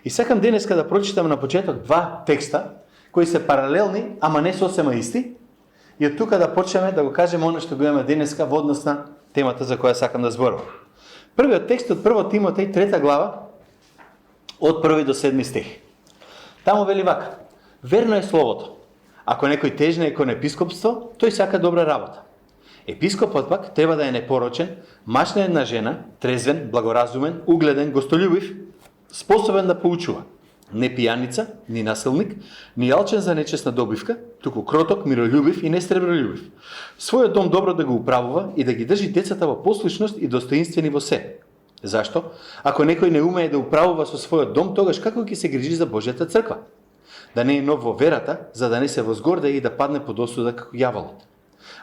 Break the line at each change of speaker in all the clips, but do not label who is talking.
И сакам денеска да прочитам на почеток два текста, кои се паралелни, ама не сосема исти, и од тука да почнеме да го кажеме оно што го имаме денеска во однос на темата за која сакам да зборувам. Првиот текст од 1 Тимотеј, 3 глава, од 1 до 7 стих. Таму вели вака: верно е словото. Ако некој тежне кон епископство, тој сака добра работа. Епископот пак треба да е непорочен, маж на една жена, трезвен, благоразумен, угледен, гостолюбив, способен да поучува. Не пијаница, ни насилник, ни алчен за нечесна добивка, туку кроток, миролюбив и несребролюбив. Својот дом добро да го управува и да ги држи децата во послушност и достоинствени во се. Зашто? Ако некој не умее да управува со својот дом, тогаш како ќе се грижи за Божјата црква? Да не е нов во верата, за да не се возгорде и да падне под осуда како јаволот.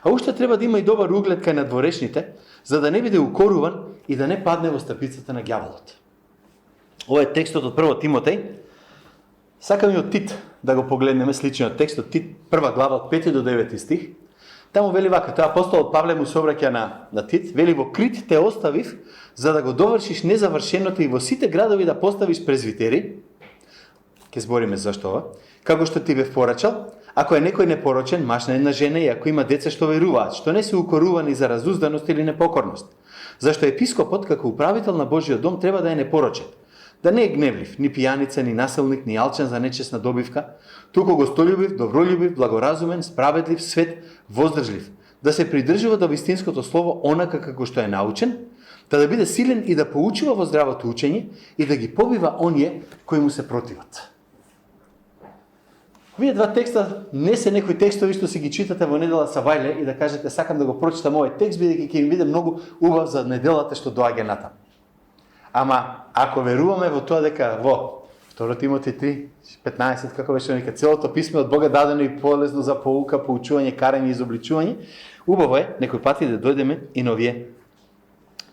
А уште треба да има и добар углед кај надворешните, за да не биде укоруван и да не падне во стапицата на ѓаволот. Ова е текстот од 1 Тимотеј. Сакам и од Тит да го погледнеме, сличниот текст од Тит, 1 глава од 5 до 9 стих. Таму вели вака: тој апостолот Павле му се обраќа на Тит, вели: во Крит те оставив за да го довршиш незавршеното и во сите градови да поставиш презвитери. Ке збориме зашто ова. Како што ти бев порачал, ако е некој непорочен, маж на една жена, и ако има деца што веруваат, што не се укорувани за разузданост или непокорност. Зашто епископот, како управител на Божјиот дом, треба да е непорочен. Да не е гневлив, ни пијаница, ни насилник, ни алчен за нечесна добивка, туку гостолюбив, добролюбив, благоразумен, справедлив, свет, воздржлив. Да се придржува до вистинското слово онака како што е научен, да биде силен и да поучува во здравото учење и да ги побива оние кои му се противат. Овие два текста не се некои текстови што си ги читате во недела са вајле и да кажете сакам да го прочитам овој текст, бидејќи ќе им биде многу убав за неделата што доаѓа натам. Ама ако веруваме во тоа дека во 2 Тимотеј 3:15, како беше нека целото писмо од Бога дадено и полезно за поука, поучување, карање и изобличување, убаво е некој пати да дојдеме и на овие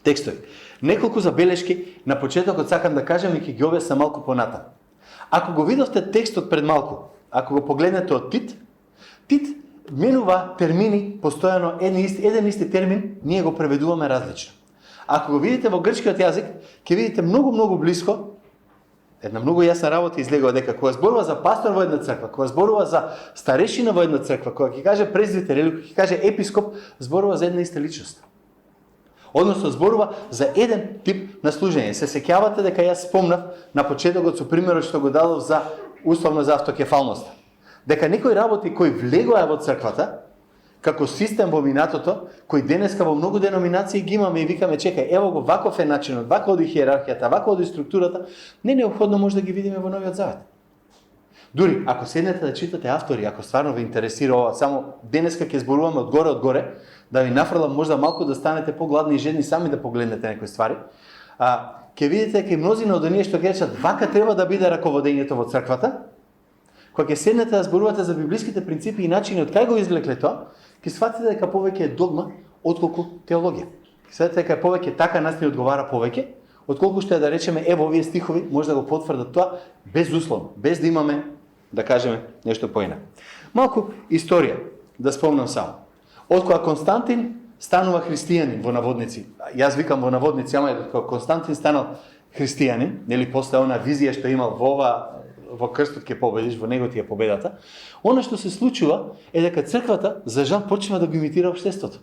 текстови. Неколку забелешки на почетокот сакам да кажам и ќе ги објаснам малку понатам. Ако го видовте текстот пред малку, ако го погледнете од Тит менува термини постојано, еден исти термин, ние го преведуваме различно. Ако го видите во грчкиот јазик, ќе видите многу блиско, една многу јасна работа излегува дека кога зборува за пастор во една црква, кога зборува за старешина во една црква, кога ќе каже презвитер или ќе каже епископ, зборува за една иста личност. Односно зборува за еден тип на служење. Се сеќавате дека јас спомнав на почетокот со примерот што го дадов за условно за автокефалноста. Дека некои работи кои влегоа во црквата, како систем во минатото, кој денеска во многу деноминации ги имаме и викаме чекај, ево го ваков е начинот, ваква оди хиерархијата, ваква оди структурата, не неопходно може да ги видиме во Новиот Завет. Дури, ако седнете да читате автори, ако стварно ве интересира ова, само денеска ќе зборуваме одгоре, да ви нафрлам можда малку да станете погладни и жедни сами да погледнете некои ствари, ќе видите дека и мнозина од оние што кажат вака треба да биде раководењето во црквата, кога ќе седнете да зборувате за библиските принципи и начини од кај го извлекле тоа, ќе сватите дека повеќе е догма отколку теологија. Ќе сватите дека повеќе така нас ни одговара повеќе, отколку што е да речеме ево овие стихови може да го потврдат тоа безусловно, без да имаме да кажеме нешто поинаку. Малку историја да спомнам само. Откога Константин станува христијанин во наводници, јас викам во наводници, ама кога Константин станал христијанин, нели после она визија што имал во крстот ќе победиш, во него ти е победата, она што се случува е дека црквата за жал почнува да го имитира општеството.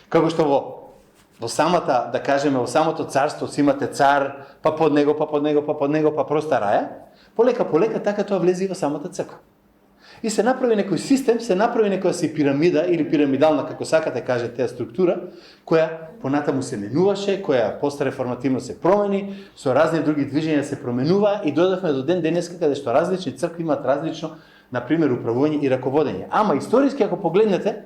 Како што во самата, да кажеме, во самото царство си имате цар, па под него, па проста раја, полека така тоа влезе и во самата црква. И се направи некој систем, се направи некоја си пирамида или пирамидална, како сакате каже теа структура, која понатаму се менуваше, која постреформативно се промени, со разни други движења се променува и дојдовме до ден денеска каде што различни цркви имаат различно, например, управување и раководење. Ама историски ако погледнете,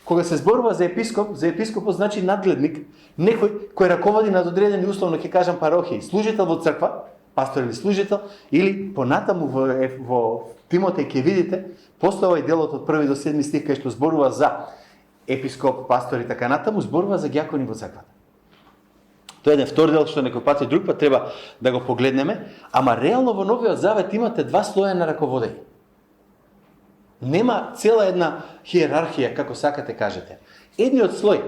кога се зборува за епископот значи надгледник, некој кој раководи над одредени условно ќе кажам парохија, служител во црква, пастор или служител, или понатаму во Тимотеј ќе видите, после овој делот од 1 до 7 стих кај што зборува за епископ, пастор и така натаму, зборува за ѓакони во црквата. Тоа е еден втор дел што некој пат и друг пат треба да го погледнеме, ама реално во Новиот Завет имате два слоја на раководење. Нема цела една хиерархија, како сакате кажете. Едниот слој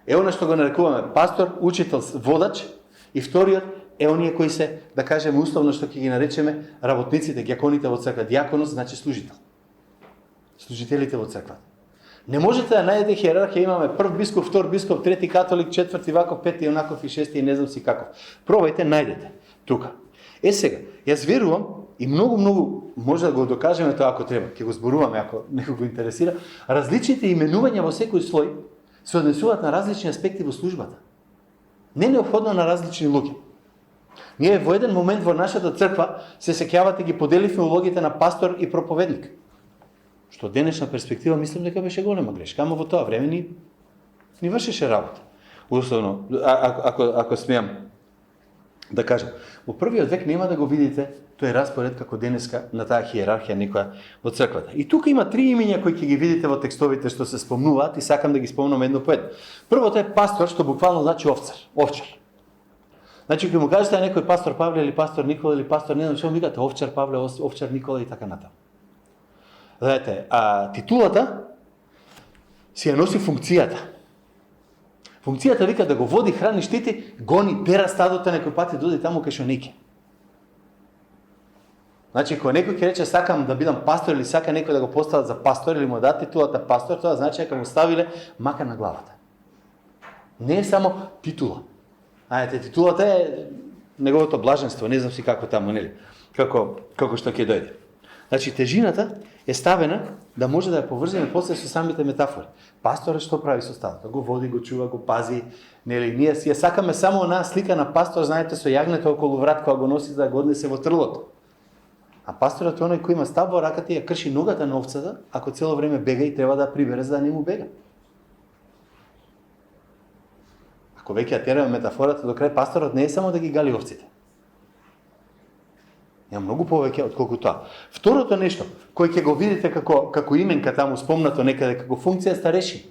е она што го нарекуваме пастор, учител, водач, и вториот оние кои се, да кажеме условно што ќе ги наречеме работниците, дјаконите во црква. Дјаконос значи служител. Служителите во црквата. Не можете да најдете хиерархија, имаме прв бископ, втор бископ, трети католик, четврти ваков, пети онаков и шести и не знам си каков. Пробајте, најдете тука. Сега, јас верувам и многу може да го докажеме тоа ако треба, ќе го зборуваме ако некој го интересира. Различните именувања во секој слој се однесуваат на различни аспекти во службата. Не неопходно на различни луѓе. Ние во еден момент во нашата црква се сеќавате ги поделивме улогите на пастор и проповедник. Што од денешна перспектива мислам дека беше голема грешка, ама во тоа време ни вршеше работа. Условно, ако смеам да кажам, во првиот век нема да го видите тој распоред како денеска на таа хиерархија некоја во црквата. И тука има три имиња кои ќе ги видите во текстовите што се спомнуваат и сакам да ги спомнам едно по едно. Првото е пастор, што буквално значи овчар. Значи, кога му кажете на некој пастор Павле или пастор Никола или пастор не знам што му викате, овчар Павле, овчар Никола и така натаму. Знаете, титулата си ја носи функцијата. Функцијата вика да го води, храни, штити, гони, тера стадото, некој пати доди таму кај што неќе. Значи, кога некој ќе рече сакам да бидам пастор или сака некој да го постават за пастор или му дадат титулата пастор, тоа значи дека му ставиле мака на главата. Не е само титула. Знаете, титулата е неговото блаженство, не знам си како таму, нели? Како што ќе дојде. Значи, тежината е ставена да може да ја поврземе после со самите метафори. Пасторот што прави со стадото? Го води, го чува, го пази, нели? Ние си ја сакаме само онаа слика на пастор, знаете, со јагнето околу врат кога го носи да го однесе во трлото. А пасторот е оној кој има стап во раката и ја крши ногата на овцата, ако цело време бега и треба да прибере за да не му бега. Ако веќе ја тераме метафората до крај, пасторот не е само да ги гали овците. Има многу повеќе отколку тоа. Второто нешто, кој ќе го видите како именка таму спомнато некаде како функција старешин.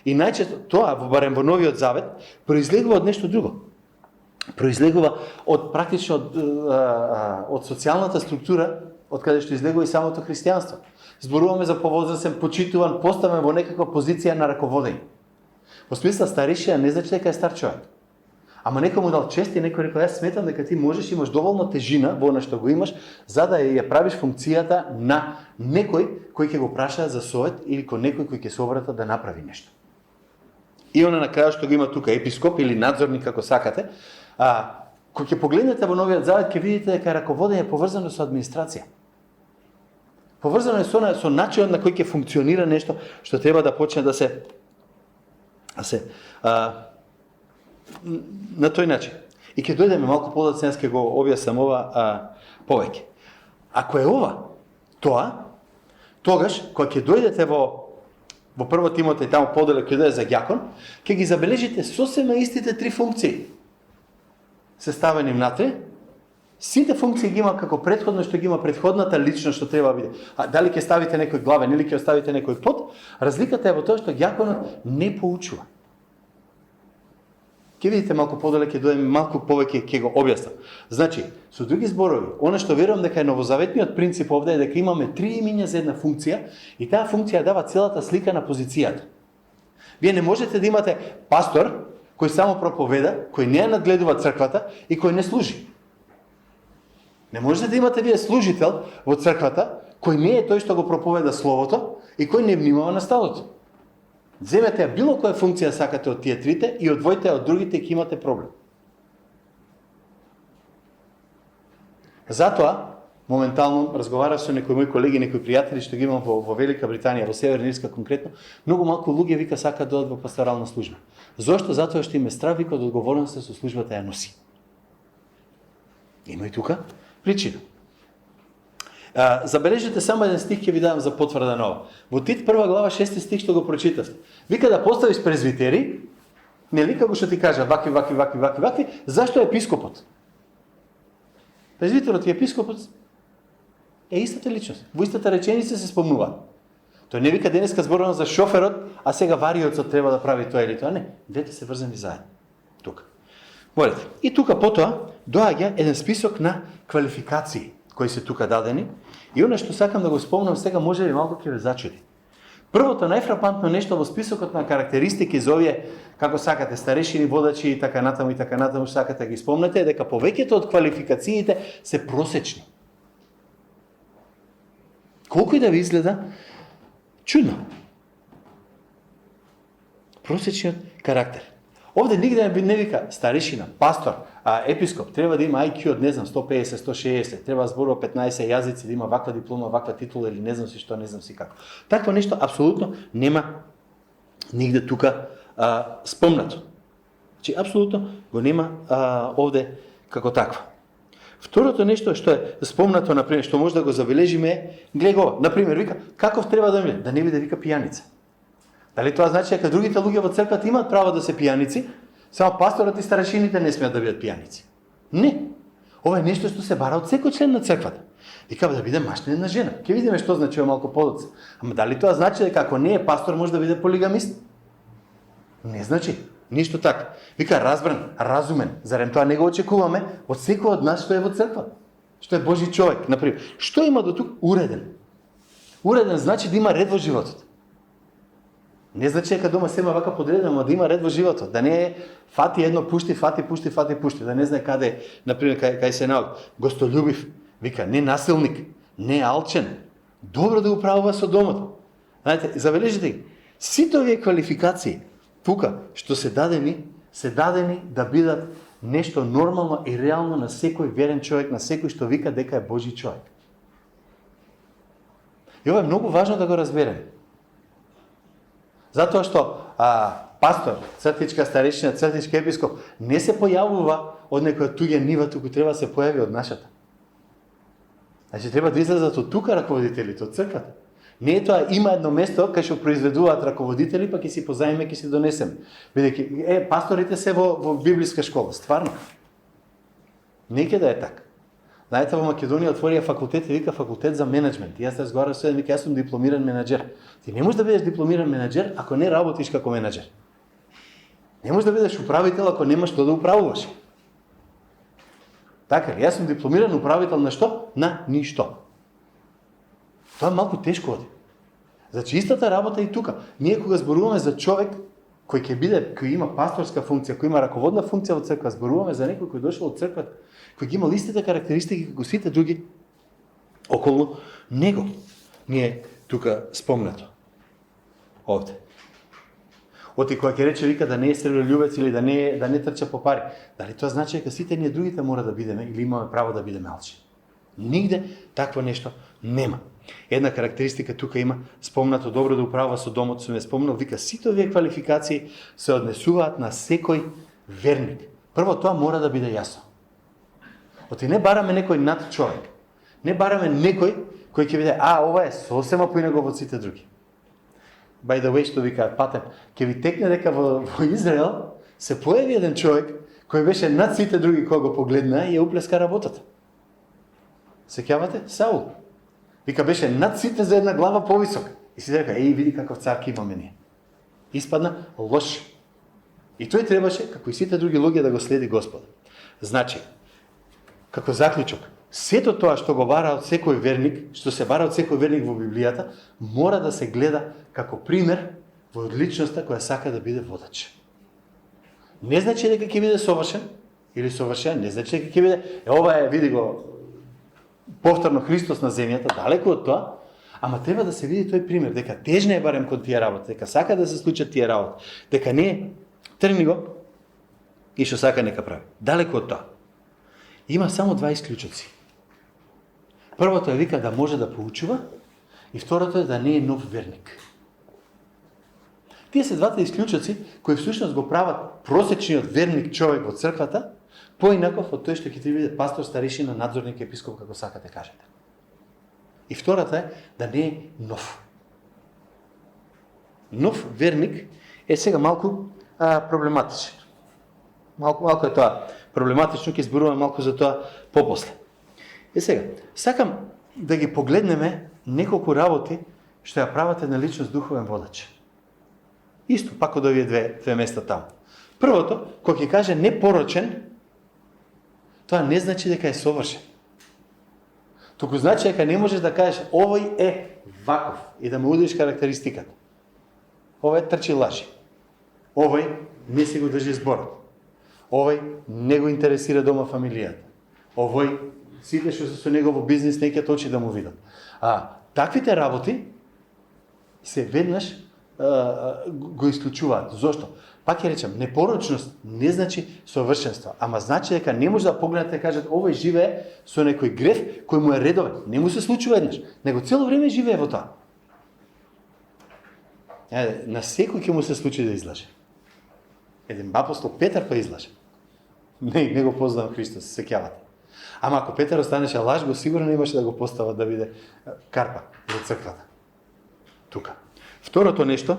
И најчесто тоа, барем во Новиот Завет, произлегува од нешто друго. Произлегува од практично од социјалната структура, од каде што излегува и самото христијанство. Зборуваме за повозрасен, почитуван, поставен во некаква позиција на раководење. Во смисла старешина не значи дека е стар човек. Ама некој му дал чест и некој рекол, јас сметам дека ти можеш, имаш доволно тежина во она што го имаш, за да ја правиш функцијата на некој кој ќе го праша за совет или кој некој кој ќе се обрата да направи нешто. И она на крајот што го има тука епископ или надзорник како сакате, кој ќе погледнете во Новиот Завет ќе видите дека раководење е поврзано со администрација. Поврзано е со начинот на кој ќе функционира нешто што треба да почне да се на тој начин. И ќе дојдеме малку подоцна, ќе го објаснам ова повеќе. Ако е тоа, тогаш кога ќе дојдете во прво Тимотеј таму поделек ќе дојде за ѓакон, ќе ги забележите сосема истите три функции. Се ставени внатре, сите функции ги има како претходно што ги има претходната личност што треба да биде. Дали ќе ставите некој главен или ќе оставите некој под, разликата е во тоа што ѓаконот не поучува. Ќе видите малку поделек, ќе дојдеме малку повеќе, ќе го објаснам. Значи, со други зборови, она што верувам дека е новозаветниот принцип овде е дека имаме три имиња за една функција и таа функција дава целата слика на позицијата. Вие не можете да имате пастор кој само проповеда, кој не ја надгледува црквата и кој не служи. Не можете да имате вие служител во црквата кој не е тој што го проповеда словото и кој не внимава на стадото. Земете ја било која функција сакате од тие трите и одвојте од другите и ќе имате проблем. Затоа, моментално разговарав со некои мои колеги, некои пријатели што ги имам во Велика Британија, во Северна Ирска конкретно, многу малку луѓе вика сакаат да одат во пасторална служба. Зошто? Затоа што им е страв, вика, од одговорноста со службата ја носи. Има и тука причина. Забележете само еден стих, ќе ви дадам за потврда на ова. Во Тит 1 глава 6 стих што го прочитавте. Вика да поставиш презвитери, нели како што ти кажа вакви, зашто епископот? Презвитерот и епископот е истата личност. Во истата реченица се спомнува. Тој не вика денеска зборувам за шоферот, а сега вариоцот треба да прави тоа или тоа. Не, двете се врзани заедно. Тука. Молете. И тука потоа доаѓа еден список на квалификации кои се тука дадени. И она што сакам да го спомнам сега, може би малку ќе ве зачуди. Првото најфрапантно нешто во списокот на карактеристики за овие, како сакате, старешини, водачи и така натаму, сакате да ги спомнете, дека повеќето од квалификациите се просечни. Колку и да ви изгледа чудно. Просечниот карактер. Овде нигде не вика старешина, пастор, епископ, треба да има IQ од, 150, 160, треба да зборува 15 јазици, да има ваква диплома, ваква титула или не знам си што, не знам си како. Такво нешто апсолутно нема нигде тука спомнато. Значи, апсолутно го нема овде како таква. Второто нешто што е спомнато, например, што може да го забележиме, гледа го, например, вика, каков треба да биде? Да не биде, вика, пијаница. Дали тоа значи дека другите луѓе во црквата имаат право да се пијаници, само пасторот и старешините не смеат да бидат пијаници? Не. Ова е нешто што се бара од секој член на црквата. Вика да биде мажна една жена. Ќе видиме што значи малку подоцна. Ама дали тоа значи дека ако не е пастор може да биде полигамист? Не значи. Ништо така. Вика разбран, разумен. Зарем тоа не го очекуваме од секој од нас што е во црква? Што е Божи човек, например. Што има до тук? Уреден. Уреден значи да има ред во животот. Не значи дека дома се има вака подредено, но да има ред во животот, да не е фати едно пушти, да не знае каде, например, кај се наоѓа. Гостолюбив, вика, не насилник, не алчен, добро да управува со домот. Знаете, забележите ги, сите овие квалификации тука што се дадени да бидат нешто нормално и реално на секој верен човек, на секој што вика дека е Божи човек. И ова е многу важно да го разбереме. Затоа што пастор, цртичка старешина, цртички епископ не се појавува од некоја туѓа нива, туку треба да се појави од нашата. Значи треба да излезат од тука раководителите, од црквата. Не е тоа има едно место кај што произведуваат раководители, па ќе си позаиме, ќе си донесеме. Бидејќи пасторите се во библиска школа, стварно. Неќе да е така. Знаете, во Македонија отворија факултет и вика факултет за менеджмент. И јас разговарав со еден, вика јас сум дипломиран менаџер. Ти не можеш да бидеш дипломиран менаџер ако не работиш како менаџер. Не можеш да бидеш управител ако немаш што да управуваш. Така ли? Јас сум дипломиран управител на што? На ништо. Тоа е малку тешко оди. Значи истата работа и тука. Ние кога зборуваме за човек кој има пасторска функција, кој има раководна функција во црква, зборуваме за некој кој дошол од црквата, кој ги имал истите карактеристики како сите други околу него. Ние тука спомнато. Овде. Оти која ќе рече вика да не е сребролюбец или да не трча по пари. Дали тоа значи дека сите ние другите мора да бидеме или имаме право да бидеме алчни? Нигде такво нешто нема. Една карактеристика тука има спомнато добро да управува со домот, сум ја спомнал, вика сите овие квалификации се однесуваат на секој верник. Прво тоа мора да биде јасно. Оти не бараме некој над човек. Не бараме некој кој ќе биде, ова е сосема поинакво од сите други. By the way, што викаат Патем, ќе ви текне дека во Израел се појави еден човек кој беше над сите други кога го погледна и ја уплеска работата. Сеќавате? Саул. Вика беше над сите за една глава повисок. И си река, види каков цар имаме ние. Испадна лош. И тој требаше, како и сите други луѓе, да го следи Господ. Значи, како заклучок, сето тоа што го бара од секој верник, што се бара од секој верник во Библијата, мора да се гледа како пример во личноста која сака да биде водач. Не значи дека ќе биде совршен или совршен, не значи дека ќе биде, ова е, види го, повторно Христос на земјата, далеко од тоа, ама треба да се види тој пример, дека тежне е барем кон тие работи, дека сака да се случат тие работи, дека не е тргни го и што сака нека прави. Далеко од тоа. Има само два исклучоци. Првото е вика да може да поучува и второто е да не е нов верник. Тие се двата исклучоци кои всушност го прават просечниот верник човек во црквата поинаков од тој што ќе ти биде пастор, старешина, надзорник, епископ, како сакате кажете. И втората е да не е нов. Нов верник е сега малку проблематичен. Малку е тоа проблематично, ќе зборуваме малку за тоа попосле. Сега, сакам да ги погледнеме неколку работи што ја прават една личност духовен водач. Исто, пак од овие две места таму. Првото, кој ќе каже непорочен, тоа не значи дека е совршен. Туку значи дека не можеш да кажеш овој е ваков и да му удиш карактеристиката. Овој трчи лажи. Овој не си го држи зборот. Овој не го интересира дома фамилијата. Овој сите што се со негово бизнис не ќе точи да му видат. Таквите работи се веднаш го исклучуваат. Зошто? Пак ќе речам, непорочност не значи совршенство, ама значи дека не може да погледнете и кажат овој живее со некој греф кој му е редовен. Не му се случува еднаш, него цело време живее во тоа. На секој ќе му се случи да излаже. Еден апостол Петар па излаже. Не го познавам Христос, се сеќавате. Ама ако Петар останеше лаж, го сигурно имаше да го постават да биде карпа за црквата. Тука. Второто нешто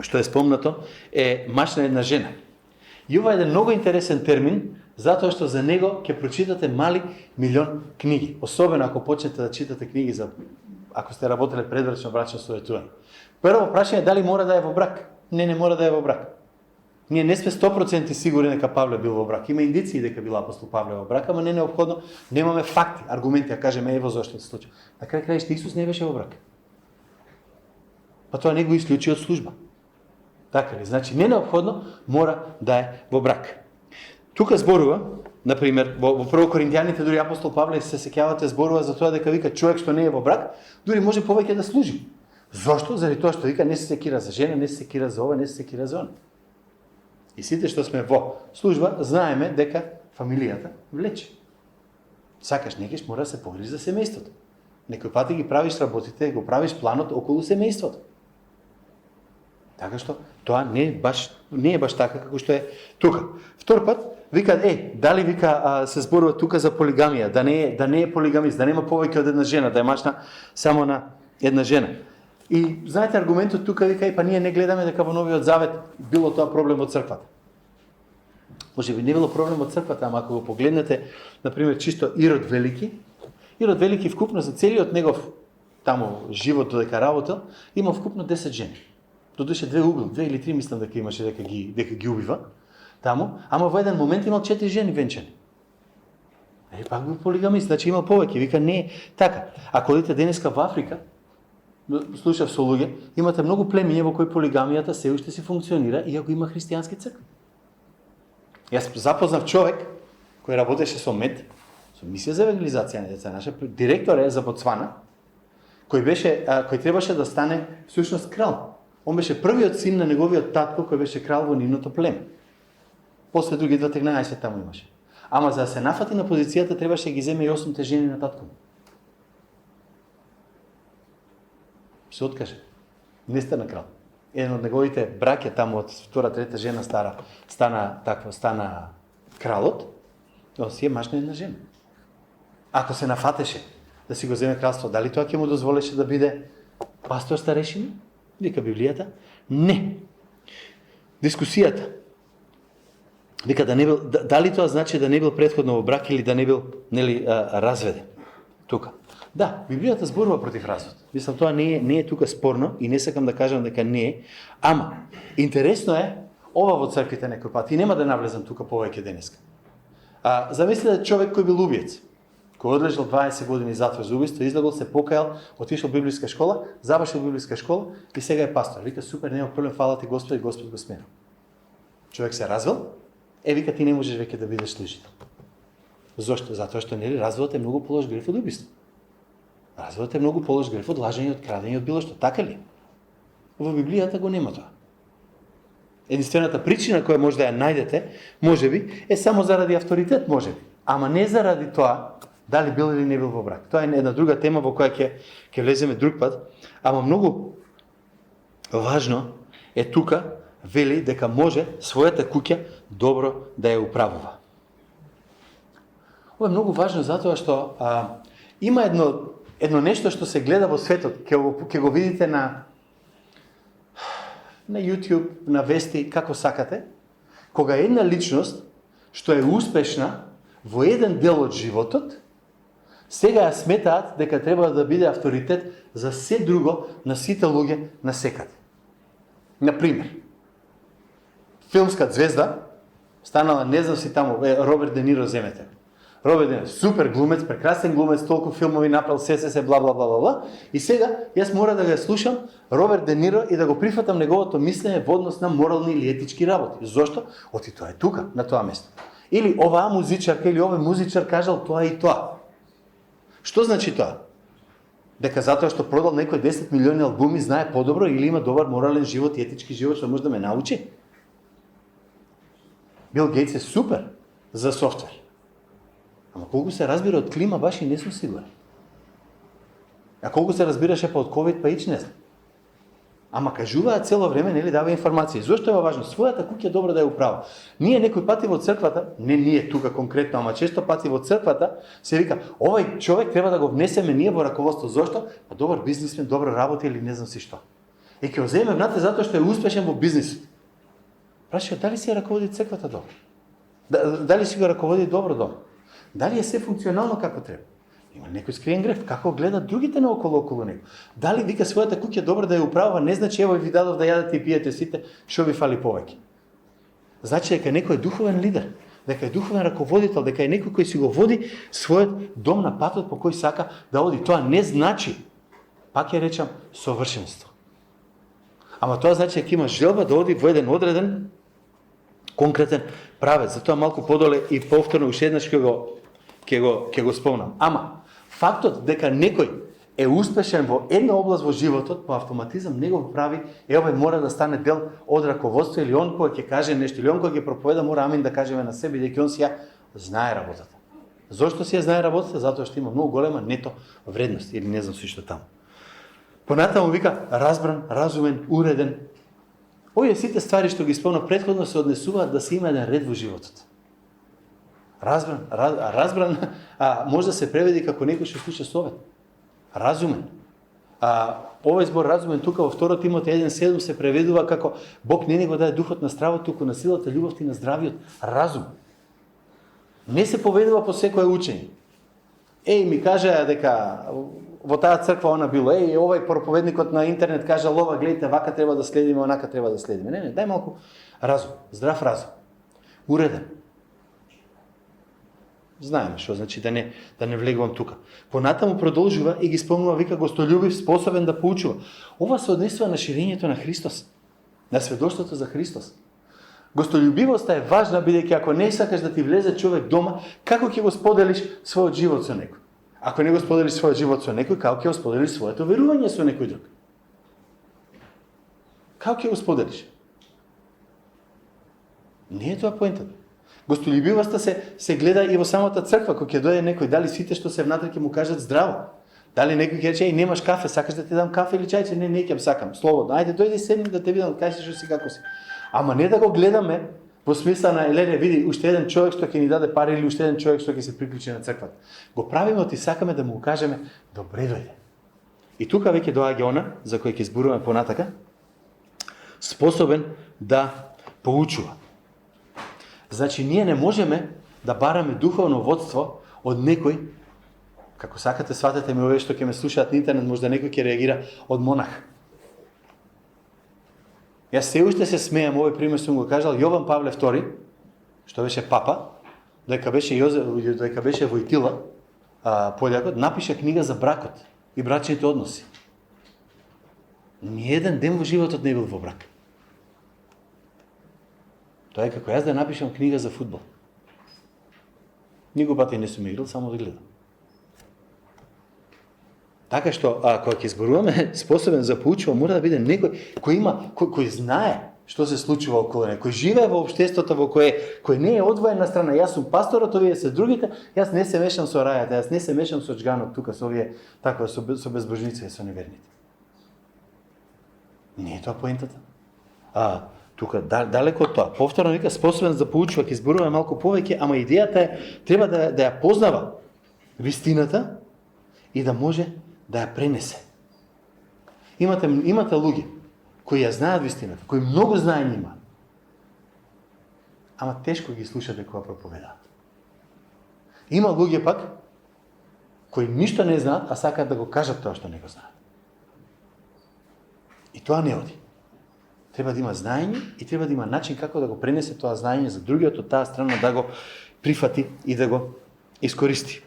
што е спомнато е маж на една жена. И ова е еден много интересен термин, затоа што за него ќе прочитате мали милион книги. Особено ако почнете да читате книги за ако сте работеле предбрачно брачно советување. Прво прашање е дали мора да е во брак. Не мора да е во брак. Ние не сме 100% сигурни дека Павле бил во брак. Има индиции дека бил апостол Павле во брак, ама не неопходно, немаме факти, аргументи, а кажеме ево зошто се случи. На крај крајште Исус не беше во брак. Па тоа не го исклучи од служба. Така ли? Значи не неопходно мора да е во брак. Тука зборува, например, во 1 Коринтијаните дури апостол Павле се сеќавате зборува за тоа дека вика човек што не е во брак, дури може повеќе да служи. Зошто? Заради тоа што вика не се секира за жена, не се секира за ова, не се секира за она. И сите што сме во служба, знаеме дека фамилијата влече. Сакаш некаш мора да се погрижи за семејството. Некој пати ги правиш работите, го правиш планот околу семејството. Така што тоа не е баш така како што е тука. Втор пат вика дали вика се зборува тука за полигамија, да не е полигамист, да нема повеќе од една жена, да е мачна само на една жена. И знаете аргументот тука вика па ние не гледаме дека во Новиот Завет било тоа проблем од црквата. Може би не било проблем од црквата, ама ако го погледнете, например, чисто Ирод Велики вкупно за целиот негов таму живот додека работел, има вкупно 10 жени. Додуше 2 или 3 мислам дека имаше дека ги убива таму, ама во еден момент имал 4 жени венчани. Пак бил полигамист, значи имал повеќе, вика не е така. Ако одите денеска во Африка, слушав со луѓе, имате многу племиња во кои полигамијата се уште си функционира иако има христијански цркви. Јас запознав човек кој работеше со МЕД, со мисија за евангелизација на деца наша, директор е за Ботсвана, кој требаше да стане всушност крал. Он беше првиот син на неговиот татко кој беше крал во нивното племе. После други 13 таму имаше. Ама за да се нафати на позицијата требаше да ги земе и 8 жени на татко. Се откаже. Не стана крал. Еден од неговите браќа таму од втора, трета жена стана кралот, но си е маж на една жена. Ако се нафатеше да си го земе кралство, дали тоа ќе му дозволеше да биде пастор старешина? Вика Библијата? Не. Дискусијата. Вика дали тоа значи да не бил претходно во брак или да не бил разведен. Тука. Да, Библијата зборува против развод. Мислам, тоа не е тука спорно и не сакам да кажам дека не е, ама интересно е ова во црквите некој пат и нема да навлезам тука повеќе денеска. Замислете човек кој бил убиец, кој одлежал 20 години затвор за убиство, излегол, се покајал, отишол библиска школа, завршил библиска школа и сега е пастор. Вика супер, нема проблем, фала ти Господ и Господ го сменил. Човек се развел, вика ти не можеш веќе да бидеш служител. Зошто? Затоа што разводот е многу полош греф од убиство. Разводот е многу полош греф од лажење, од крадење, од било што. Така ли? Во Библијата го нема тоа. Единствената причина која може да ја најдете, можеби, е само заради авторитет, можеби. Ама не заради тоа дали бил или не бил во брак. Тоа е една друга тема во која ќе влеземе друг пат. Ама многу важно е тука, вели дека може својата куќа добро да ја управува. Ова е многу важно затоа што има едно нешто што се гледа во светот, ќе го видите на YouTube, на вести, како сакате, кога една личност што е успешна во еден дел од животот, сега ја сметаат дека треба да биде авторитет за се друго на сите луѓе на секаде. Например, филмска звезда станала, не знам си таму, Роберт Де Ниро земете. Роберт Де Ниро, супер глумец, прекрасен глумец, толку филмови направил, се, бла, бла, бла, бла, бла. И сега, јас мора да го слушам Роберт Де Ниро и да го прифатам неговото мислење во однос на морални или етички работи. Зошто? Оти тоа е тука, на тоа место. Или оваа музичарка или овој музичар кажал тоа и тоа. Што значи тоа? Дека затоа што продал некој 10 милиони албуми знае подобро или има добар морален живот и етички живот што може да ме научи? Бил Гейтс е супер за софтвер. Ама колку се разбира од клима, баш и не сум сигурен. А колку се разбираше па од ковид, па ич не знам. Ама кажуваат цело време, нели, дава информации. Зошто е важно? Својата куќа добро да ја управа. Ние некој пати во црквата, не ние тука конкретно, ама често пати во црквата, се вика, овој човек треба да го внесеме ние во раководство. Зошто? Па добар бизнисмен, добро работи или не знам си што. И ќе го земеме внатре затоа што е успешен во бизнисот. Прашаат, дали си ја раководи црквата добро? Дали си го раководи добро добро? Дали е се функционално како треба? Има некој скриен греф, како гледат другите наоколу околу него. Дали вика својата куќа добро да ја управува, не значи ево ви дадов да јадете и пиете сите, што ви фали повеќе. Значи дека некој е духовен лидер, дека е духовен раководител, дека е некој кој си го води својот дом на патот по кој сака да оди. Тоа не значи, пак ја речам, совршенство. Ама тоа значи дека има желба да оди во еден одреден, конкретен правец. Затоа малку подоле и повторно уште еднаш ќе го спомнам. Ама фактот дека некој е успешен во една област во животот, по автоматизам не го прави, овој мора да стане дел од раководство или он кога ќе каже нешто, или он кога ќе проповеда, мора амин да кажеме на себе, дека он си ја знае работата. Зошто си ја знае работата? Затоа што има многу голема нето вредност, или не знам си што таму. Понатаму вика разбран, разумен, уреден. Овие сите ствари што ги спомнав претходно се однесуваат да се има еден ред во животот. Разбран може да се преведи како некој што слуша совет. Разумен. Овој збор разумен тука во 2 Тимотеј 1:7 се преведува како Бог не ни го даде духот на стравот, туку на силата, љубовта и на здравиот разум. Не се поведува по секое учење. Ми кажа дека во таа црква она било, овој проповедникот на интернет кажал ова, гледате, вака треба да следиме, онака треба да следиме. Не, дај малку разум, здрав разум. Уреден. Знаеме што значи да не влегувам тука. Понатаму продолжува и ги спомнува, вика гостолюбив, способен да поучува. Ова се однесува на ширењето на Христос, на сведоштвото за Христос. Гостолюбивоста е важна, бидејќи ако не сакаш да ти влезе човек дома, како ќе го споделиш својот живот со некој? Ако не го споделиш својот живот со некој, како ќе го споделиш своето верување со некој друг? Како ќе го споделиш? Не е тоа поентата. Гостолюбивоста се гледа и во самата црква, кога ќе дојде некој, дали сите што се внатре ќе му кажат здраво. Дали некој ќе рече, немаш кафе, сакаш да ти дам кафе или чајче? Не ќе сакам, слободно. Ајде дојди седни да те видам, кажи што си, како си. Ама не да го гледаме во смисла на Елене, види, уште еден човек што ќе ни даде пари или уште еден човек што ќе се приклучи на црквата. Го правиме оти сакаме да му кажеме добре дојде. И тука веќе доаѓа она за кој ќе зборуваме понатака, способен да поучува. Значи ние не можеме да бараме духовно водство од некој, како сакате сватете ме овие што ќе ме слушаат на интернет, можда некој ќе реагира од монах. Јас се уште се смеам, овој пример сум го кажал, Јован Павле II, што беше папа, дека беше Војтила, полјакот, напиша книга за бракот и брачните односи. Ни еден ден во животот не бил во брак. Тоа е како јас да напишам книга за фудбал. Никој пат и не сум играл, само да гледам. Така што, кога ќе зборуваме, способен за поучува, мора да биде некој кој знае што се случува околу него, кој живее во општеството во кој не е одвоен на страна. Јас сум пасторот, овие се другите, јас не се мешам со рајата, јас не се мешам со џганот тука, со овие, така, со безбожници и со неверните. Не е тоа поентата. Тука, далеко од тоа. Повторно вика, способен за поучува, ќе зборува малку повеќе, ама идејата е, треба да ја познава вистината и да може да ја пренесе. Имате луѓе кои ја знаат вистината, кои многу знаење имаат, ама тешко ги слушате кога проповедаат. Има луѓе пак кои ништо не знаат, а сакаат да го кажат тоа што не го знаат. И тоа не оди. Треба да има знаење и треба да има начин како да го пренесе тоа знаење за другиот од таа страна, да го прифати и да го Искористи.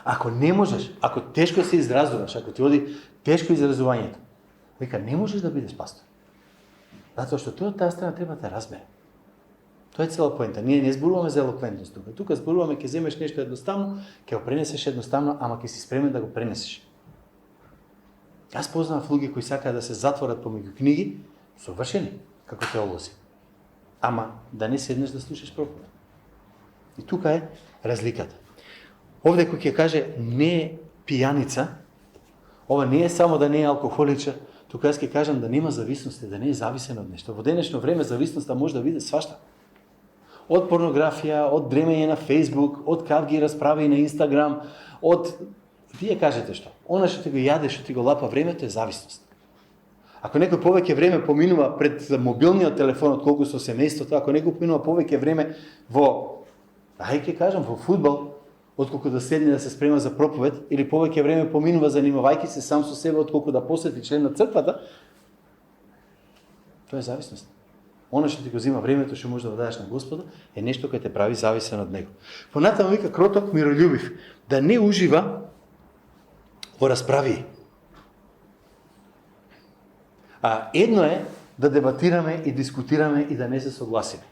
Ако не можеш, ако тешко се изразуваш, ако ти оди тешко изразувањето, вика, не можеш да бидеш пастор. Затоа што тој од таа страна треба да разбере. Тоа е цела поента. Ние не зборуваме за елоквентност тука. Тука зборуваме ќе земеш нешто едноставно, ќе го пренесеш едноставно, ама ќе си спремен да го пренесеш. Јас познавам луѓе кои сакаат да се затворат помеѓу книги, совршени, како теолози. Ама да не седнеш да слушаш проповед. И тука е разликата. Овде кој ќе каже не е пијаница, ова не е само да не е алкохоличар, тука јас ќе кажам да нема зависности, да не е зависен од нешто. Во денешно време зависноста може да биде свашта. Од порнографија, од дремење на Facebook, од кавги расправи на Instagram, од... Вие кажете што? Она што ти го јаде, што ти го лапа времето е зависност. Ако некој повеќе време поминува пред мобилниот телефон отколку со семејството, ако некој поминува повеќе време во, ќе кажам, во фудбал, отколку да седне да се спрема за проповед, или повеќе време поминува занимавајќи се сам со себе, отколку да посети член на црквата, тоа е зависност. Оно што ти го зима времето, што може да го дадеш на Господа, е нешто кое те прави зависен од Него. Понатаму вика кроток, миролюбив, да не ужива во расправи. Едно е да дебатираме и дискутираме и да не се согласиме.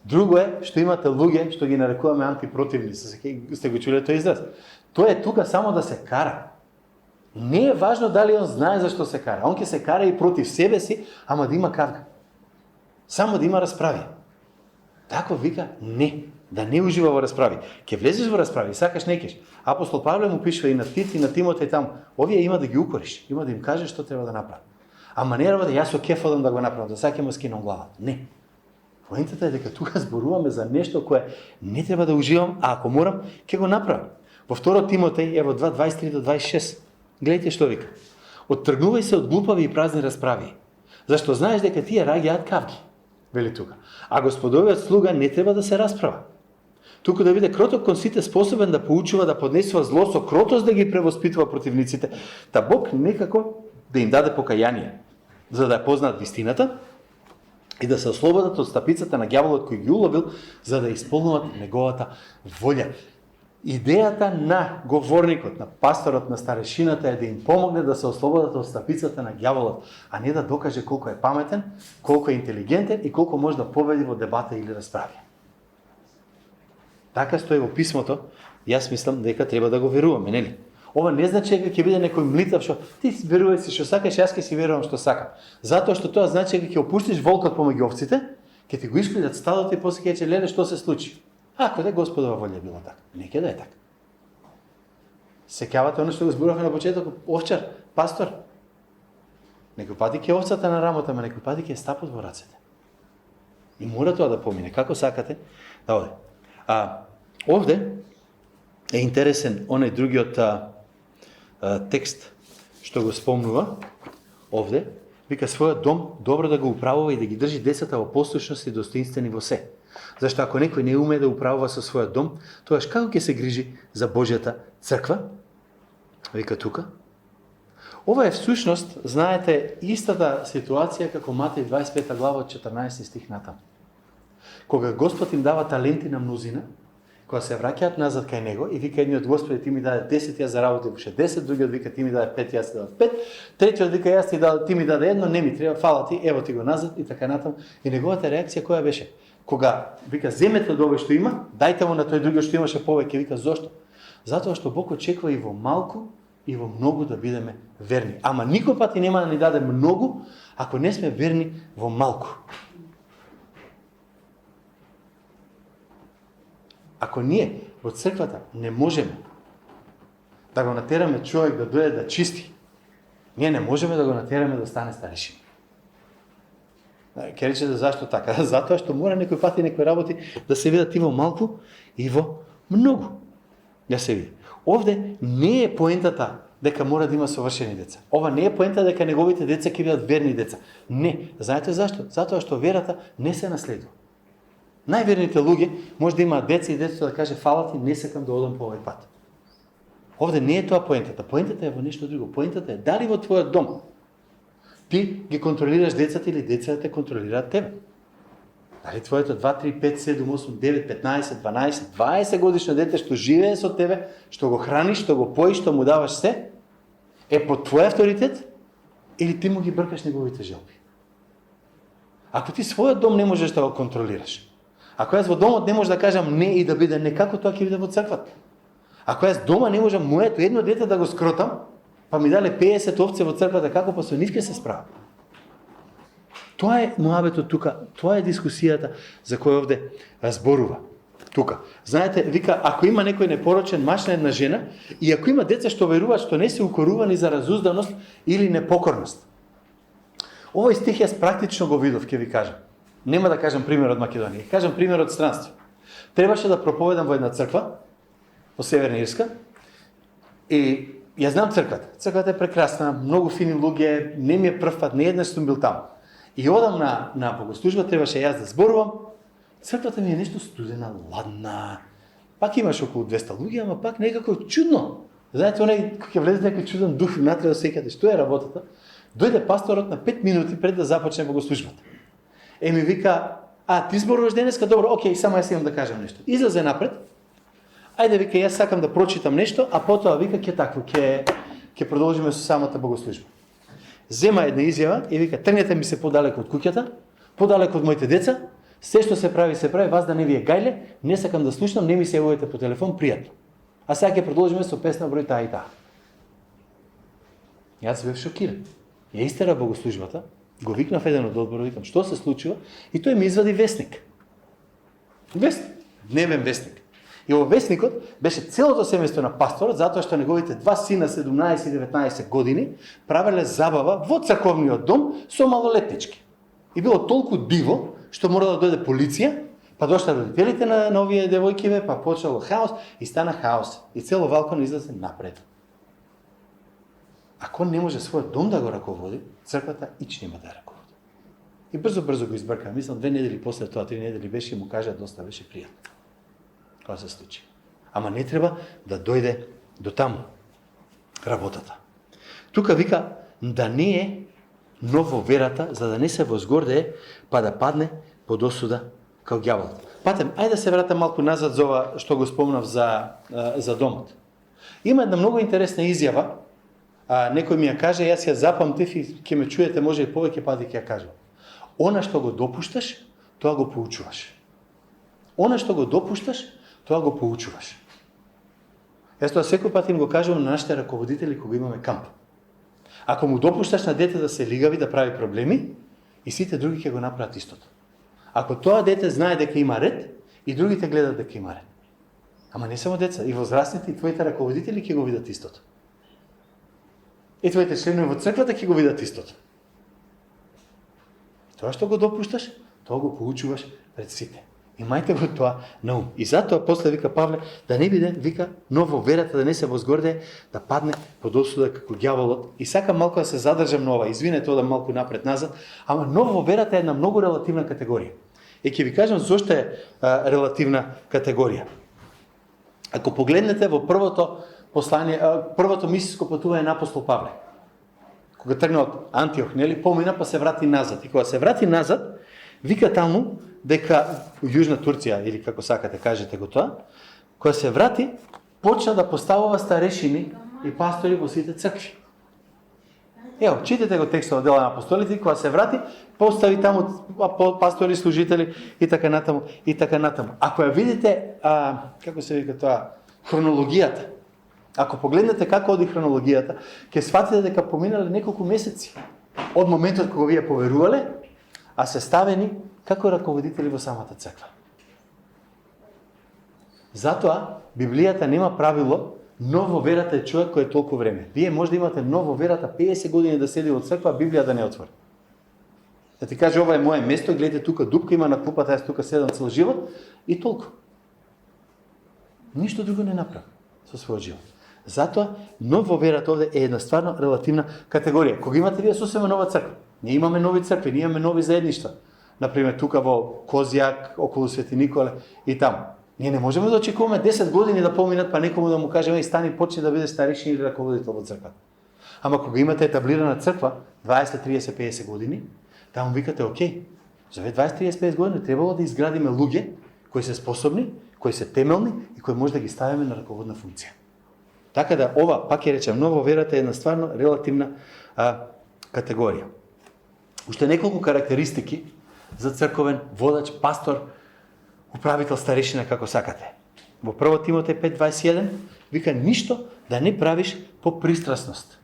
Друго е што имате луѓе што ги нарекуваме антипротивни. Сте го чуле тој израз? Тоа е тука само да се кара. Не е важно дали он знае зашто се кара. Он ќе се кара и против себе си, ама да има кавга. Само да има расправи. Тако вика не. Да не ужива во расправи. Ке влезеш во расправи, сакаш некеш. Апостол Павле му пишува и на Тит и на Тимотеј таму. Овие има да ги укориш, има да им кажеш што треба да направи. Ама не работа јас со кеф одам да го направам, да сакам скинам главата. Не. Поентата е дека тука зборуваме за нешто кое не треба да уживам, а ако морам, ќе го направам. Во 2 Тимотеј, ево 2:23 до 26. Гледайте што вика. Оттргнувај се од глупави и празни расправи, зашто знаеш дека тие раѓаат кавги. Вели тука. А господовиот слуга не треба да се расправа. Туку да биде кроток кон сите, способен да поучува, да поднесува зло со кротост, да ги превоспитува противниците, та Бог некако да им даде покаяние, за да ја познаат вистината и да се ослободат од стапицата на ѓаволот кој ги уловил, за да исполнуват неговата волја. Идејата на говорникот, на пасторот, на старешината е да им помогне да се ослободат од стапицата на ѓаволот, а не да докаже колку е паметен, колку е интелигентен и колку може да победи во дебата или расправи. Така стои во писмото, јас мислам дека треба да го веруваме, нели? Ова не значи дека ќе биде некој млитав што ти верувај си што сакаш, јас ќе си верувам што сакам. Затоа што тоа значи дека ќе опуштиш волкот помеѓу овците, ќе ти го исклидат стадото и после ќе рече леле што се случи. Ако да Господова волја била така, нека да е така. Сеќавате оно што го зборувавме на почетокот, овчар, пастор. Некој пати ќе овцата на рамото, ама некој пати ќе стапот во рацете. И мора тоа да помине. Како сакате да оде. Овде е интересен онај другиот текст што го спомнува овде, вика својот дом добро да го управува и да ги држи децата во послушност и достоинствени во се. Зашто ако некој не уме да управува со својот дом, тоаш како ќе се грижи за Божјата црква? Вика тука. Ова е всушност, знаете, истата ситуација како Матеј 25 глава од 14 стих натаму. Кога Господ им дава таленти на мнозина, кога се враќаат назад кај него и вика едниот Господи ти ми даде 10, јас заработив уште 10, другиот вика ти ми даде 5, јас ти даде 5, третиот вика јас ти ми даде 1, не ми треба, фала ти, ево ти го назад и така натаму. И неговата реакција која беше? Кога вика земете од овој што има, дајте му на тој другиот што имаше повеќе, вика зошто? Затоа што Бог очекува и во малку и во многу да бидеме верни. Ама никој пат и нема да ни даде многу ако не сме верни во малку. Ако ние во црквата не можеме да го натераме човек да дојде да чисти, ние не можеме да го натераме да стане старешина. Ке речете зашто така? Затоа што мора некој пат и некој работи да се видат и во малку и во многу. Да се види. Овде не е поентата дека мора да има совршени деца. Ова не е поента дека неговите деца ќе бидат верни деца. Не. Знаете зашто? Затоа што верата не се наследува. Најверните луѓе може да имаат деца и детето да каже фала ти, не сакам да одам по овој пат. Овде не е тоа поентата. Поентата е во нешто друго. Поентата е дали во твојот дом ти ги контролираш децата или децата те контролираат тебе. Дали твоето 2, 3, 5, 7, 8, 9, 15, 12, 20 годишно дете што живее со тебе, што го храниш, што го поиш, што му даваш се, е под твој авторитет или ти му ги бркаш неговите желби? Ако ти својот дом не можеш да го контролираш, ако јас во домот не можеш да кажам не и да биде не, како тоа ќе биде во црквата? Ако јас дома не можам моето едно дете да го скротам, па ми дале 50 овце во црквата, како па со нив ќе се справам? Тоа е муабетот тука, тоа е дискусијата за која овде зборува. Тука. Знаете, вика, ако има некој непорочен маж на една жена и ако има деца што веруваат што не се укорувани за разузданост или непокорност. Овој стих јас практично го видов, ќе ви кажам. Нема да кажам пример од Македонија, ќе кажам пример од странство. Требаше да проповедам во една црква во Северна Ирска и ја знам црквата. Црквата е прекрасна, многу фини луѓе, не ми е прв пат, не еднаш сум бил таму. И одам на богослужба, требаше јас да зборувам. Црквата ми е нешто студена, ладна. Пак имаш околу 200 луѓе, ама пак некако чудно. Знаете, онај кога ќе влезе некој чуден дух внатре да сеќате, што е работата? Дојде пасторот на 5 минути пред да започне богослужбата. Ми вика, ти зборуваш денеска, добро, окей, само јас имам да кажам нешто. Излезе напред. Ајде, вика, јас сакам да прочитам нешто, а потоа вика ќе продолжиме со самата богослужба. Зема една изјава и вика, тргнете ми се подалеку од куќата, подалеку од моите деца, се што се прави, вас да не ви е гајле, не сакам да слушнам, не ми се јавувате по телефон, пријатно. А сега ќе продолжиме со песна број таа и таа. Јас бев шокиран. Ја истера богослужбата, го викнав еден од одборот, викам, што се случува? И тој ми извади весник. Весник, дневен весник. И во весникот беше целото семејство на пасторот, затоа што неговите два сина, 17 и 19 години, правеле забава во црковниот дом со малолетнички. И било толку диво, што мора да дојде полиција, па дошла родителите на овие девојкиве, па почнало хаос и стана хаос. И цело Валкано излезе напред. Ако не може својот дом да го раководи, црквата ич нема да раководи. И брзо го избрка. Мислам, 2 недели после тоа, 3 недели беше и му кажа, доста беше пријатно. Тоа се случи. Ама не треба да дојде до таму работата. Тука вика да не е ново верата, за да не се возгордее, па да падне под осуда као ѓаволот. Патем, ајде да се вратам малку назад за ова што го спомнав за домот. Има една многу интересна изјава, некој ми ја каже, јас ја запамтив и ќе ме чуете може и повеќе пати ќе ја кажам. Она што го допушташ, тоа го поучуваш. Она што го допушташ, тоа го поучуваш. Јас тоа секој пат им го кажувам на нашите раководители кога имаме камп. Ако му допушташ на дете да се лигави, да прави проблеми, и сите други ќе го направат истото. Ако тоа дете знае дека има ред, и другите гледат дека има ред. Ама не само деца, и возрастните, и твоите раководители ќе го видат истото. И твоите членови во црквата ќе го видат истото. Тоа што го допушташ, тоа го поучуваш пред сите. Имајте го тоа на ум. И затоа после вика Павле да не биде, вика, ново верата да не се возгорде, да падне под осуда како ѓаволот. И сакам малку да се задржам на ова, извинете да малку напред назад, ама ново верата е една многу релативна категорија. И ќе ви кажам зошто е релативна категорија. Ако погледнете во првото послание, првото мисиско патување на апостол Павле, кога тргна од Антиох, нели, помина па се врати назад. И кога се врати назад, вика таму дека Јужна Турција, или како сакате кажете го тоа, кога се врати, почна да поставува старешини и пастори во сите цркви. Ево, читате го текстот од Дела на апостолите, кога се врати, постави таму пастори, служители и така натаму, и така натаму. Ако ја видите, како се вика тоа, хронологијата, ако погледнете како оди хронологијата, ќе сватите дека поминале неколку месеци од моментот кога вие поверувале, а се ставени како раководители во самата црква. Затоа, Библијата нема правило ново верата е човек кој е толку време. Вие може да имате ново верата 50 години да седи во црква, а Библија да не отвори. Да ти каже, ова е моје место, гледате тука дупка има на клупата, јас тука седам цел живот и толку. Ништо друго не направи со својот живот. Затоа, ново верата овде е една стварно релативна категорија. Кога имате вие сосема нова црква, ние имаме нови цркви, ние имаме нови заедништва. Например, тука во Козјак, околу Свети Николе и таму. Ние не можеме да очекуваме 10 години да поминат, па некому да му кажеме и стани почни да биде старишин или раководител во црквата. Ама кога имате етаблирана црква, 20, 30, 50 години, таму викате, окей, За 20, 30, 50 години требало да изградиме луѓе кои се способни, кои се темелни и кои може да ги ставиме на раководна функција. Така да ова, пак ја речем, ново верата е една стварно релативна категорија. Уште неколку карактеристики за црковен водач, пастор, управител, старешина, како сакате. Во 1 Тимотеј 5:21 вика ништо да не правиш по пристрасност.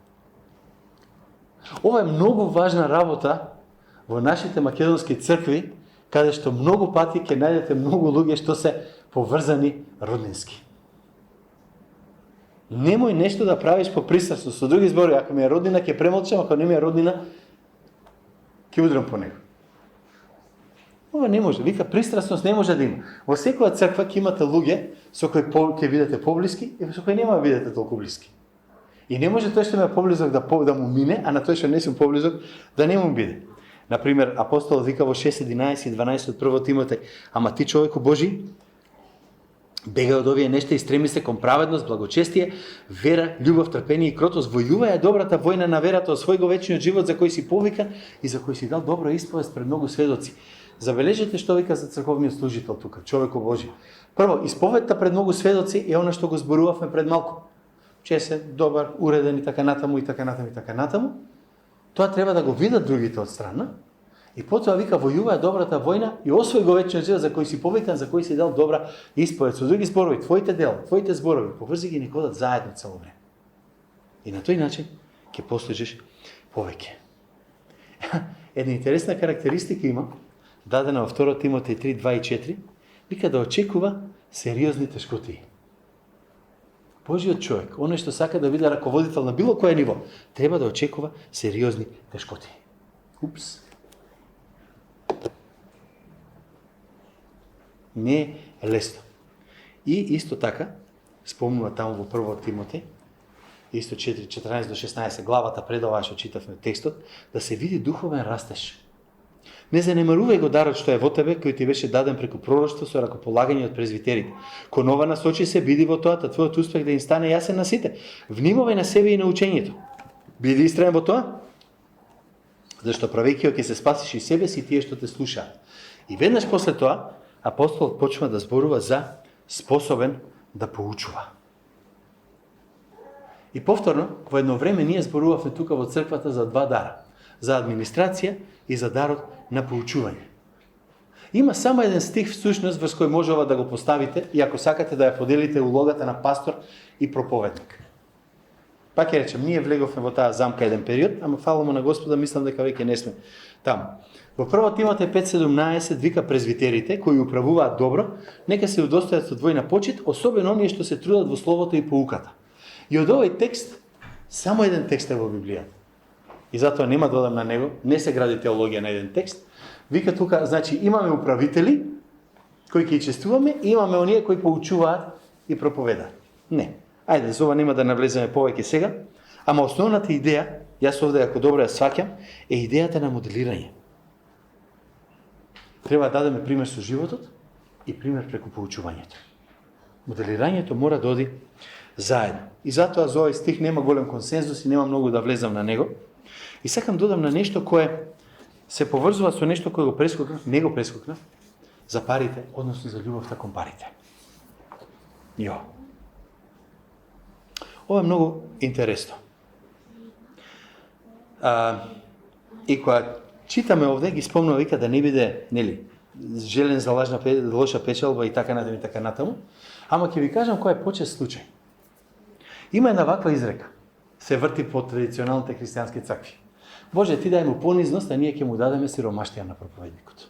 Ова е многу важна работа во нашите македонски цркви, каде што многу пати ќе најдете многу луѓе што се поврзани роднински. Немој нешто да правиш по пристрасност. Со други зборови, ако ми е роднина, ќе премолчам, ако не ми е роднина, ќе удрам по него. Ова не може. Вика, пристрасност не може да има. Во секоја црква ќе имате луѓе со кои ќе бидете поблиски и со кои нема да бидете толку блиски. И не може тој што ме поблизок да му мине, а на тој што не сум поблизок да не му биде. Например, апостолот вика во 6:11-12 од 1 Тимотеј: ама ти, човеку Божи, бегај од овие нешта и стреми се кон праведност, благочестие, вера, љубов, трпение и кротост. Војувај добрата војна на верата, освој го вечниот живот за кој си повикан и за кој си дал добра исповест пред многу сведоци. Забележете што вика за црковниот служител тука, човеку Божи. Прво, исповедта пред многу сведоци е она што го зборувавме пред малку. Че се добар, уреден и така натаму и така натаму и така натаму. Тоа треба да го видат другите од страна. И потоа вика војувај добрата војна и освој го вечниот живот за кој си повикан, за кој си дал добра исповед. Со други зборови, твоите дела, твоите зборови, поврзи ги не ходат заедно цело време. И на тој начин ќе послужиш повеќе. Една интересна карактеристика има, дадена во 2 Тимотеј 3:2 и 4, вика да очекува сериозни тешкоти. Божиот човек, оној што сака да биде раководител на било кое ниво, треба да очекува сериозни тешкоти. Упс. Не е лесно. И исто така, спомнува таму во 1 Тимотеј, исто 4:14-16, главата пред ова што читавме текстот, да се види духовен растеж. Не занемарувај го дарот што е во тебе, кој ти беше даден преку пророштво со ракополагање од презвитерите. Кон ова насочи се, биди во тоа, твојот успех да им стане јасен на сите. Внимавај на себе и на учењето. Биди истраен во тоа, зашто правејќи ќе се спасиш и себе си тие што те слушаат. И веднаш после тоа, апостолот почва да зборува за способен да поучува. И повторно, во едно време ние зборувавме тука во црквата за два дара. За администрација и за дарот на поучување. Има само еден стих всушност врз кој може ова да го поставите и ако сакате да ја поделите улогата на пастор и проповедник. Пак ја речем, ние влеговме во таа замка еден период, ама фала му на Господа, мислам дека веќе не сме таму. Во 1 Тимотеј 5:17 вика презвитерите кои управуваат добро, нека се удостојат со двојна почит, особено оние што се трудат во словото и поуката. И од овој текст само еден текст е во Библијата. И затоа нема да одам на него, не се гради теологија на еден текст. Вика тука, значи имаме управители кои ќе честуваме и имаме оние кои поучуваат и проповедаат. Не. Ајде, за ова нема да навлеземе повеќе сега, ама основната идеја, јас овде ако добро ја сваќам, е идејата на моделирање. Треба да дадеме пример со животот и пример преку поучувањето. Моделирањето мора да оди заедно. И затоа за овој стих нема голем консензус и нема многу да влезам на него. И сакам додам на нешто кое се поврзува со нешто кое го прескокнав, не го прескокнав, за парите, односно за љубовта кон парите. Јо. Ова е многу интересно. И кога читаме овде, ги спомнува вика да не биде, нели, желен за лоша печалба и така натаму и така натаму, ама ќе ви кажам кој е почест случај. Има една ваква изрека, се врти по традиционалните христијански цркви. Боже, ти дај му понизност, а ние ќе му дадеме сиромаштија на проповедникот.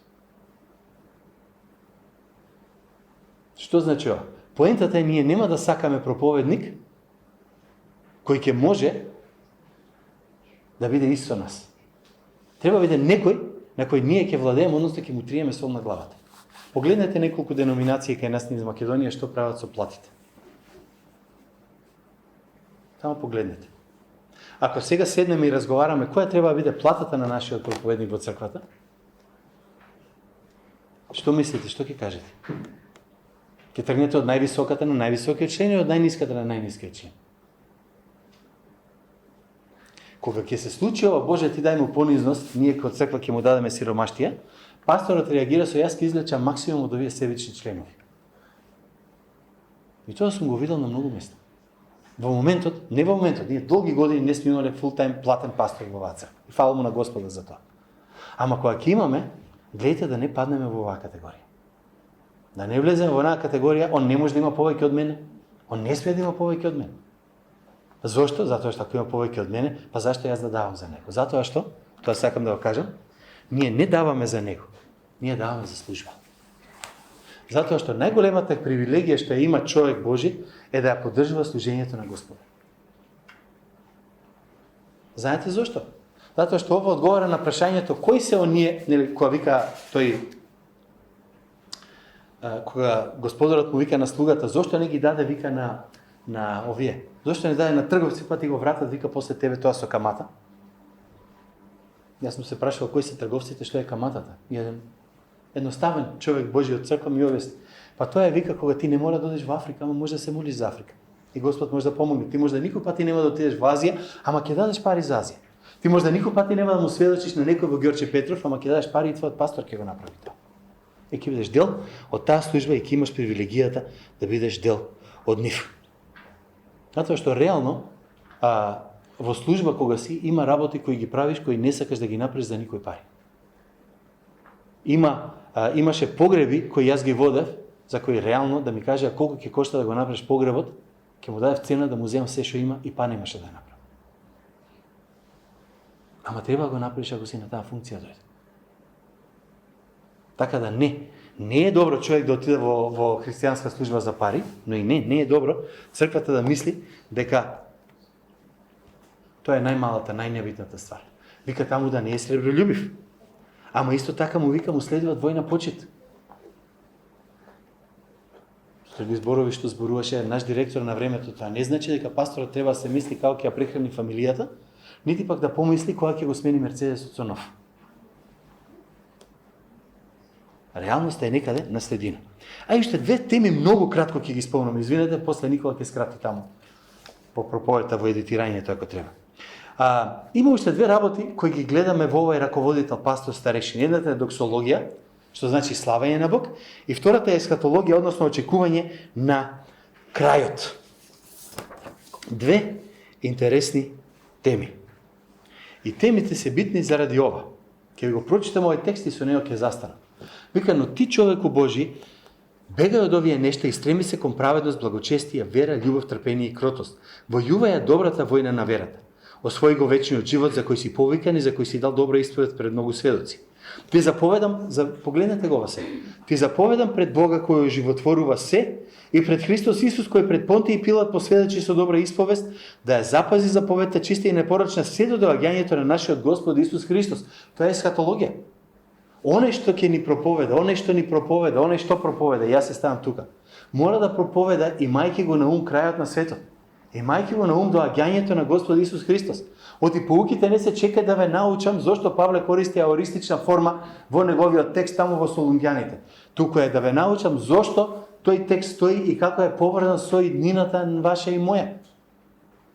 Што значи ова? Поентата е ние нема да сакаме проповедник кој ќе може да биде ист со нас. Треба да биде некој на кој ние ќе владееме, односно ќе му триеме сол на главата. Погледнете неколку деноминации кај нас низ Македонија што прават со платите. Само погледнете. Ако сега седнеме и разговараме која треба да биде платата на нашиот проповедник во црквата, што мислите, што ќе кажете? Ќе тргнете од највисоката на највисокиот член и од најниската на најнискиот член. Кога ќе се случи ова, Боже, ти дај му понизност, ние како црква ќе му дадеме сиромаштија, пасторот реагира со јас ќе излечам максимум од овие себични членови. И тоа сум го видел на многу места. Не во моментот, ние долги години не сме имале фултайм платен пастор во оваа црква. И фала му на Господа за тоа. Ама кога ќе имаме, гледайте да не паднеме во оваа категорија. Да не влеземе во онаа категорија, он не може да има повеќе од мене, он не смее да има повеќе од мене. Зошто? Затоа што ако има повеќе од мене, па зашто јас да давам за него? Затоа што, тоа сакам да го кажам, ние не даваме за него, ние даваме за служба. Затоа што најголемата привилегија што ја има човек Божи е да ја поддржува служењето на Господа. Знаете зошто? Затоа што ова одговара на прашањето кои се оние, нели, кога вика тој, кога Господарот му вика на слугата, зошто не ги даде, вика на овие? Зошто не даде на трговци, па ти го вратат, вика после тебе тоа со камата? Јас сум се прашал кои се трговците, што е каматата. Едноставен човек Божи од црква ми обясни. Па тоа е, вика, кога ти не мора да одиш во Африка, ама може да се молиш за Африка. И Господ може да помогне. Ти може да никој пати нема да отидеш во Азија, ама ќе дадеш пари за Азија. Ти може да никој пати нема да му сведочиш на некој во Ѓорче Петров, ама ќе дадеш пари и твојот пастор ќе го направи тоа. И ќе бидеш дел од таа служба и ќе имаш привилегијата да бидеш дел од нив. Затоа што реално во служба кога си има работи кои ги правиш, кои не сакаш да ги направиш за никој пари. Имаше погреби кои јас ги водев, за кои реално да ми кажа колку ќе кошта да го направиш погребот, ќе му дадев цена да му земам се што има и па немаше да ја направам. Ама треба да го направиш ако си на таа функција дојде. Така да не е добро човек да отиде во христијанска служба за пари, но и не е добро црквата да мисли дека тоа е најмалата, најнебитната ствар. Вика таму да не е сребролюбив. Ама исто така му вика му следува двојна почит. Други зборови што зборуваше наш директор на времето, тоа не значи дека пасторот треба да се мисли како ќе ја прехрани фамилијата, нити пак да помисли кога ќе го смени Мерцедесот со нов. Реалноста е некаде на средина. А уште две теми многу кратко ќе ги спомнам. Извинете, после Никола ќе скрати таму по проповета во едитирањето ако треба. Има уште две работи кои ги гледаме во овој раководител пастор старешин. Едната е доксологија, што значи славење на Бог, и втората е есхатологија, односно очекување на крајот. Две интересни теми. И темите се битни заради ова. Ќе го прочитам овој текст и со него ќе застанам. Вика, но ти човеку Божи, бегај од овие нешта и стреми се кон праведност, благочестие, вера, љубов, трпение и кротост. Војувај добрата војна на верата. Освои го вечниот живот за кој си повикан и за кој си дал добра исповед пред многу сведоци. Ти заповедам, погледнете го се. Ти заповедам пред Бога кој оживотворува се и пред Христос Исус кој пред Понтија и Пилат посведочи со добра исповест да ја запази заповедта чиста и непорочна се до доаѓањето на нашиот Господ Исус Христос. Тоа е есхатологија. Оне што ќе ни проповеда, оне што проповеда, јас се ставам тука. Мора да проповеда имајќи го на ум крајот на светот. Имајќи го на ум доаѓањето на Господ Исус Христос. Оти поуките не се чека да ве научам зошто Павле користи аористична форма во неговиот текст таму во Солунгјаните. Туку е да ве научам зошто тој текст стои и како е поврзан со иднината ваша и моја.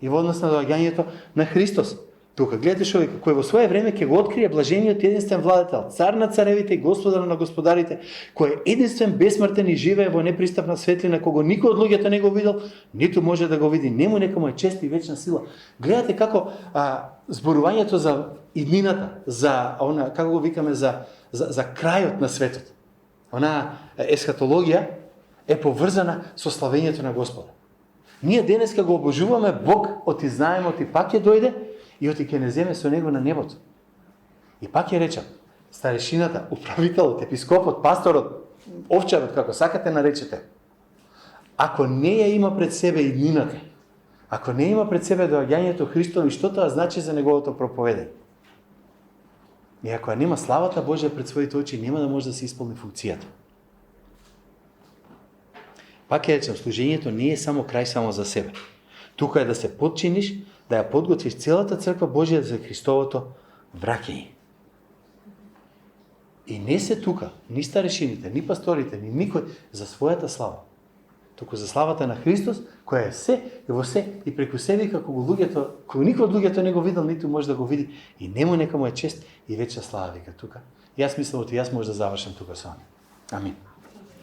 И во однос на доаѓањето на Христос. Тука гледате човек кој во свое време ќе го открие блажениот единствен владетел, цар на царевите и господар на господарите, кој е единствен, бесмртен и живее во непристапна светлина, кого никој од луѓето не го видел, ниту може да го види. Нему нека му е чест и вечна сила. Гледате како зборувањето за иднината, за она како го викаме за крајот на светот. Она есхатологија е поврзана со славењето на Господа. Ние денеска го обожуваме Бог, оти знаеме, оти пак ќе дојде и оти ќе не земе со него на небото. И пак ќе речам, старешината, управителот, епископот, пасторот, овчарот, како сакате наречете, ако не ја има пред себе иднината, ако не има пред себе доаѓањето Христови, што тоа значи за неговото проповедање? И ако ја нема славата Божја пред своите очи, нема да може да се исполни функцијата. Пак ќе речем, служењето не е само крај само за себе. Тука е да се подчиниш, да ја подготвиш целата црква Божја за Христовото враќање. И не се тука, ни старешините, ни пасторите, ни никој за својата слава. туку за славата на Христос, која е се и во се и преку себе како го луѓето, кој никој од луѓето не го видел, ниту може да го види, и нему нека му е чест и вечна слава, вика тука. И јас мислам, јас може да завршам тука со Амин.